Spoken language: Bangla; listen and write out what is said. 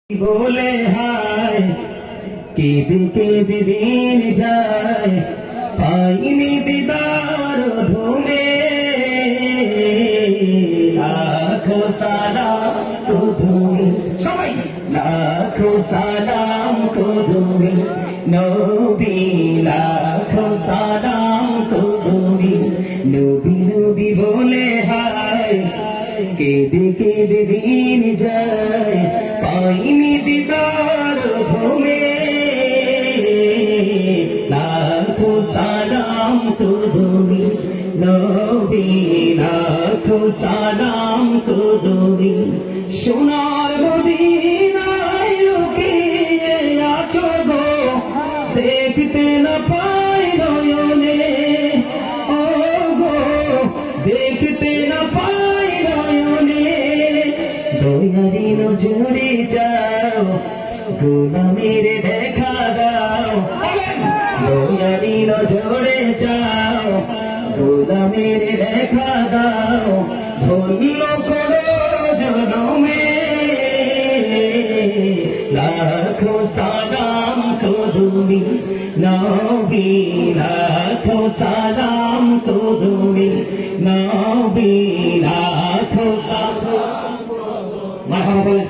বলে হায় কেঁদে কেঁদে দিন যায় পাইনি দিদার ধুমে লাখো সালাম তুমি সবাই লাখো সালাম তুমি নবী লাখো সালাম তুমি নবী নবী বলে হায় কেঁদে কেঁদে দিন যায় পাইনি দিদার ঘুমে লাখো সালাম তুমি নবী লাখো সালাম তুমি সোনার মদিনায় লুকিয়ে আছো গো দেখতে না পাই নয়নে ও গো দেখতে না পাই নয়নে দয়ারি নজরে যাও গোলামের দেখা দাও দয়ারি নজরে যাও গোলামের দেখা দাও ধন্য করো জনমে লাখো সালাম তুমি নবী লাখো সালাম তুমি নবী লাখো সালাম মারহাবা বলেন।